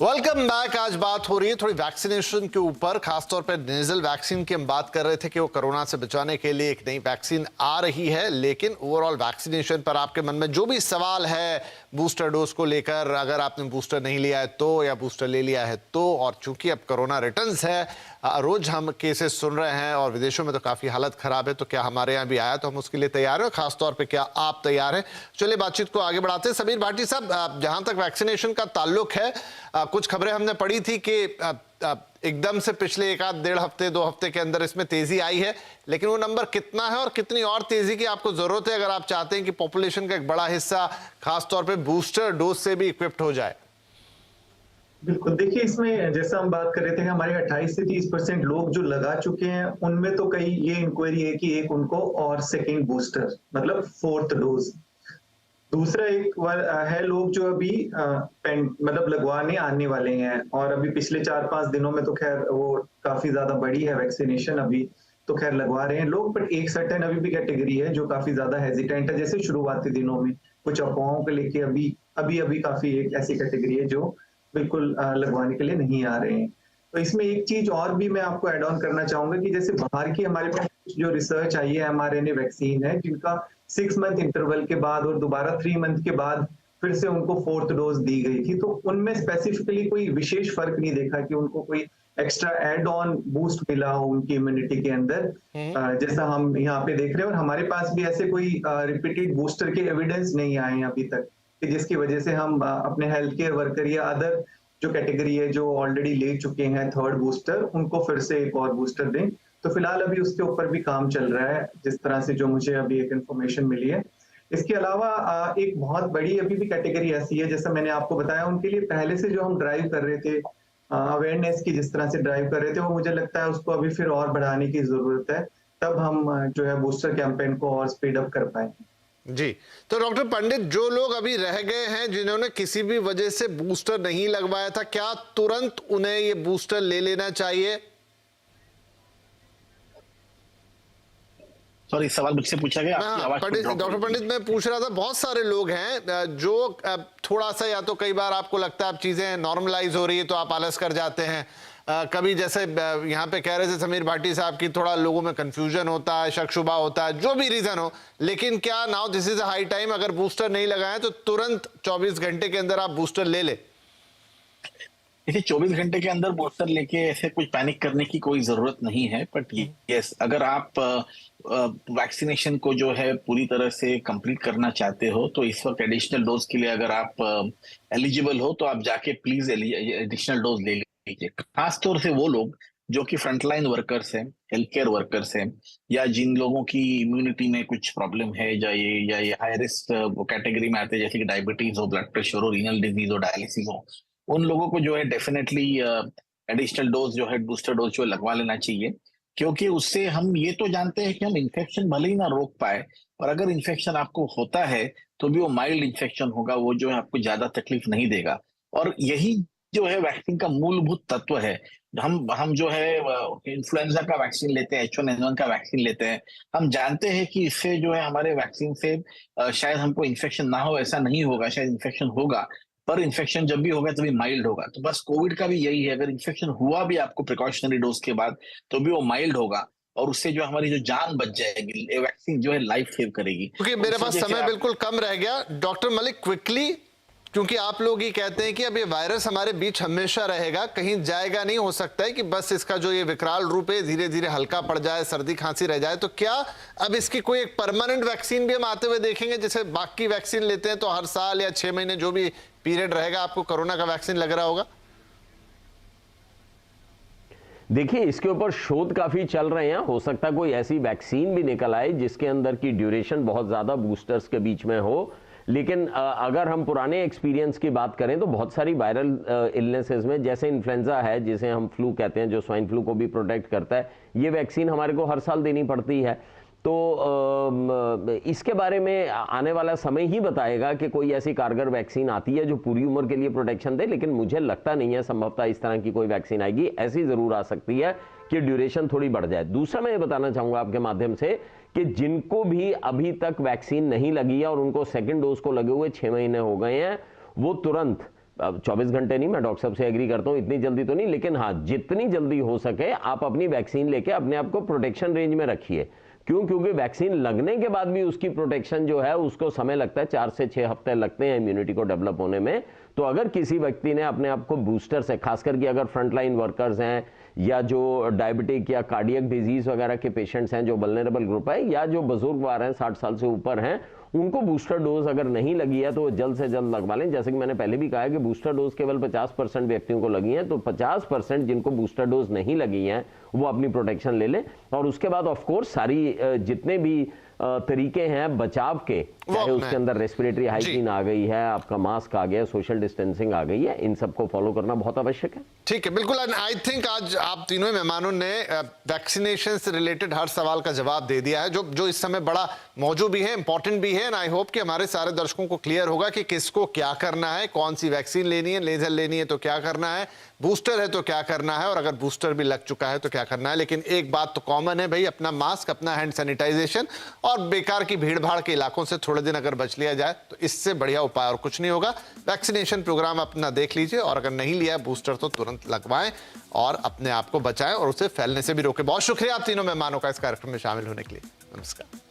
Welcome back. आज बात हो रही है थोड़ी वैक्सीनेशन के ऊपर, खासतौर पर नेजल वैक्सीन की हम बात कर रहे थे कि वो कोरोना से बचाने के लिए एक नई वैक्सीन आ रही है, लेकिन ओवरऑल वैक्सीनेशन पर आपके मन में जो भी सवाल है बूस्टर डोज को लेकर, अगर आपने बूस्टर नहीं लिया है तो, या बूस्टर ले लिया है तो, और चूंकि अब कोरोना रिटर्न्स है, रोज हम केसेस सुन रहे हैं और विदेशों में तो काफी हालत खराब है, तो क्या हमारे यहाँ भी आया तो हम उसके लिए तैयार हैं, खासतौर पर क्या आप तैयार हैं? चलिए बातचीत को आगे बढ़ाते हैं। समीर भाटी साहब, जहां तक वैक्सीनेशन का ताल्लुक है, कुछ खबरें हमने पढ़ी थी कि एकदम से पिछले एक आध डेढ़ हफ्ते 2 हफ्ते के अंदर इसमें तेजी आई है, लेकिन वो नंबर कितना है और कितनी और तेजी की आपको जरूरत है अगर आप चाहते हैं कि पॉपुलेशन का एक बड़ा हिस्सा खासतौर पे बूस्टर डोज से भी इक्विप्ड हो जाए? बिल्कुल, देखिए इसमें जैसा हम बात कर रहे थे, हमारे 28 से 30% लोग जो लगा चुके हैं, उनमें तो कई ये इंक्वायरी है कि एक उनको और सेकेंड बूस्टर मतलब 4th डोज, दूसरा एक है लोग जो अभी मतलब लगवाने आने वाले हैं, और अभी पिछले 4-5 दिनों में तो खैर वो काफी ज्यादा बढ़ी है वैक्सीनेशन, अभी तो खैर लगवा रहे हैं लोग, बट एक सर्टेन अभी भी कैटेगरी है जो काफी ज्यादा हेजिटेंट है। जैसे शुरुआती दिनों में कुछ अफवाहों को लेके अभी काफी एक ऐसी कैटेगरी है जो बिल्कुल लगवाने के लिए नहीं आ रहे हैं। तो इसमें एक चीज और भी मैं आपको ऐड ऑन करना चाहूंगा कि जैसे बाहर की हमारे पास जो रिसर्च आई है, mRNA वैक्सीन है, जिनका 6 मंथ इंटरवल के बाद और दोबारा 3 मंथ के बाद फिर से उनको 4th डोज दी गई थी, तो उनमें स्पेसिफिकली कोई विशेष फर्क नहीं देखा कि उनको कोई एक्स्ट्रा एड ऑन बूस्ट मिला हो उनकी इम्यूनिटी के अंदर, जैसा हम यहाँ पे देख रहे हैं। और हमारे पास भी ऐसे कोई रिपीटेड बूस्टर के एविडेंस नहीं आए हैं अभी तक कि जिसकी वजह से हम अपने हेल्थ केयर वर्कर या अदर जो कैटेगरी है जो ऑलरेडी ले चुके हैं 3rd बूस्टर, उनको फिर से एक और बूस्टर दें। तो फिलहाल अभी उसके ऊपर भी काम चल रहा है, जिस तरह से जो मुझे अभी एक इन्फॉर्मेशन मिली है। इसके अलावा एक बहुत बड़ी अभी भी कैटेगरी ऐसी है, जैसा मैंने आपको बताया, उनके लिए पहले से जो हम ड्राइव कर रहे थे, अवेयरनेस की जिस तरह से ड्राइव कर रहे थे, वो मुझे लगता है उसको अभी फिर और बढ़ाने की जरूरत है, तब हम जो है बूस्टर कैंपेन को और स्पीड अप कर पाएंगे। जी, तो डॉक्टर पंडित, जो लोग अभी रह गए हैं जिन्होंने किसी भी वजह से बूस्टर नहीं लगवाया था, क्या तुरंत उन्हें ये बूस्टर ले लेना चाहिए? सॉरी, सवाल मुझसे पूछा गया। डॉक्टर पंडित, मैं पूछ रहा था, बहुत सारे लोग हैं जो थोड़ा सा, या तो कई बार आपको लगता है अब चीजें नॉर्मलाइज हो रही है तो आप आलस कर जाते हैं, कभी जैसे यहाँ पे कह रहे थे समीर भाटी साहब की, थोड़ा लोगों में कंफ्यूजन होता है, शक शुबा होता है, जो भी रीजन हो, लेकिन क्या now this is a high time, अगर बूस्टर नहीं लगाए तो तुरंत 24 घंटे के अंदर आप बूस्टर ले ले? देखिए, 24 घंटे के अंदर बूस्टर लेके ऐसे कुछ पैनिक करने की कोई जरूरत नहीं है, बट यस, अगर आप वैक्सीनेशन को जो है पूरी तरह से कंप्लीट करना चाहते हो, तो इस वक्त एडिशनल डोज के लिए अगर आप एलिजिबल हो तो आप जाके प्लीज एडिशनल डोज ले लीजिए। खासतौर से वो लोग जो कि फ्रंटलाइन वर्कर्स हैं, हेल्थ केयर वर्कर्स हैं, या जिन लोगों की इम्यूनिटी में कुछ प्रॉब्लम है, या ये हाई रिस्क कैटेगरी में आते हैं, जैसे कि डायबिटीज हो, ब्लड प्रेशर हो, रीनल डिजीज हो, डायलिसिस हो, उन लोगों को जो है डेफिनेटली एडिशनल डोज जो है बूस्टर डोज जो लगवा लेना चाहिए, क्योंकि उससे हम ये तो जानते हैं कि हम इन्फेक्शन भले ही ना रोक पाए, पर अगर इन्फेक्शन आपको होता है तो भी वो माइल्ड इन्फेक्शन होगा, वो जो है आपको ज्यादा तकलीफ नहीं देगा। और यही जो है वैक्सीन का मूलभूत तत्व है। हम जो है इन्फ्लुएंजा का वैक्सीन लेते हैं, H1N1 का वैक्सीन लेते हैं, हम जानते हैं कि इससे जो है हमारे वैक्सीन से शायद हमको इन्फेक्शन ना हो, ऐसा नहीं होगा, शायद इन्फेक्शन होगा, पर इन्फेक्शन जब भी होगा तभी माइल्ड होगा। तो बस कोविड का भी यही है, अगर इन्फेक्शन हुआ भी आपको प्रिकॉशनरी डोज के बाद, तो भी वो माइल्ड होगा, और उससे जो हमारी जो जान बच जाएगी, ये वैक्सीन जो है लाइफ सेव करेगी। क्योंकि मेरे पास समय बिल्कुल कम रह गया, डॉक्टर मलिक क्विकली, क्योंकि आप लोग ही कहते हैं कि अब ये वायरस हमारे बीच हमेशा रहेगा, कहीं जाएगा नहीं, हो सकता है कि बस इसका जो ये विकराल रूप है धीरे धीरे हल्का पड़ जाए, सर्दी खांसी रह जाए, तो क्या अब इसकी कोई एक परमानेंट वैक्सीन भी हम आते हुए देखेंगे? जैसे बाकी वैक्सीन लेते हैं तो हर साल या 6 महीने जो भी पीरियड रहेगा आपको कोरोना का वैक्सीन लग रहा होगा? देखिए, इसके ऊपर शोध काफी चल रहे हैं, हो सकता है कोई ऐसी वैक्सीन भी निकल आए जिसके अंदर की ड्यूरेशन बहुत ज्यादा बूस्टर्स के बीच में हो। लेकिन अगर हम पुराने एक्सपीरियंस की बात करें तो बहुत सारी वायरल इलनेसेस में, जैसे इन्फ्लुएंजा है जिसे हम फ्लू कहते हैं, जो स्वाइन फ्लू को भी प्रोटेक्ट करता है, ये वैक्सीन हमारे को हर साल देनी पड़ती है। तो इसके बारे में आने वाला समय ही बताएगा कि कोई ऐसी कारगर वैक्सीन आती है जो पूरी उम्र के लिए प्रोटेक्शन दे, लेकिन मुझे लगता नहीं है संभवतः इस तरह की कोई वैक्सीन आएगी। ऐसी जरूर आ सकती है कि ड्यूरेशन थोड़ी बढ़ जाए। दूसरा मैं ये बताना चाहूंगा आपके माध्यम से कि जिनको भी अभी तक वैक्सीन नहीं लगी है और उनको सेकेंड डोज को लगे हुए 6 महीने हो गए हैं, वो तुरंत अब 24 घंटे नहीं, मैं डॉक्टर साहब से एग्री करता हूं, इतनी जल्दी तो नहीं, लेकिन हाँ जितनी जल्दी हो सके आप अपनी वैक्सीन लेके अपने आप को प्रोटेक्शन रेंज में रखिए। क्यों? क्योंकि वैक्सीन लगने के बाद भी उसकी प्रोटेक्शन जो है उसको समय लगता है, 4 से 6 हफ्ते लगते हैं इम्यूनिटी को डेवलप होने में। तो अगर किसी व्यक्ति ने अपने आप को बूस्टर से, खास करके अगर फ्रंटलाइन वर्कर्स हैं या जो डायबिटिक या कार्डियक डिजीज वगैरह के पेशेंट्स हैं जो वल्नरेबल ग्रुप है, या जो बुजुर्गवार हैं 60 साल से ऊपर हैं, उनको बूस्टर डोज अगर नहीं लगी है तो जल्द से जल्द लगवा लें। जैसे कि मैंने पहले भी कहा है कि बूस्टर डोज केवल 50% व्यक्तियों को लगी है, तो 50% जिनको बूस्टर डोज नहीं लगी है वो अपनी प्रोटेक्शन ले लें। और उसके बाद ऑफ कोर्स सारी जितने भी तरीके हैं बचाव के, चाहे उसके अंदर रेस्पिरेटरी हाइजीन आ गई है, आपका मास्क आ गया, सोशल डिस्टेंसिंग आ गई है, इन सबको फॉलो करना बहुत आवश्यक है। ठीक है, बिल्कुल। आई थिंक आज आप तीनों ही मेहमानों ने वैक्सीनेशन से रिलेटेड हर सवाल का जवाब दे दिया है, जो इस समय बड़ा मौजूद भी है, इंपॉर्टेंट भी है। एंड आई होप कि हमारे सारे दर्शकों को क्लियर होगा कि किसको क्या करना है, कौन सी वैक्सीन लेनी है, लेजर लेनी है तो क्या करना है, बूस्टर है तो क्या करना है, और अगर बूस्टर भी लग चुका है तो क्या करना है। लेकिन एक बात तो कॉमन है भाई, अपना मास्क, अपना हैंड सैनिटाइजेशन, और बेकार की भीड़ भाड़ के इलाकों से थोड़े दिन अगर बच लिया जाए तो इससे बढ़िया उपाय और कुछ नहीं होगा। वैक्सीनेशन प्रोग्राम अपना देख लीजिए, और अगर नहीं लिया बूस्टर तो तुरंत लगवाएं और अपने आप को बचाएं और उसे फैलने से भी रोकें। बहुत शुक्रिया आप तीनों मेहमानों का इस कार्यक्रम में शामिल होने के लिए। नमस्कार।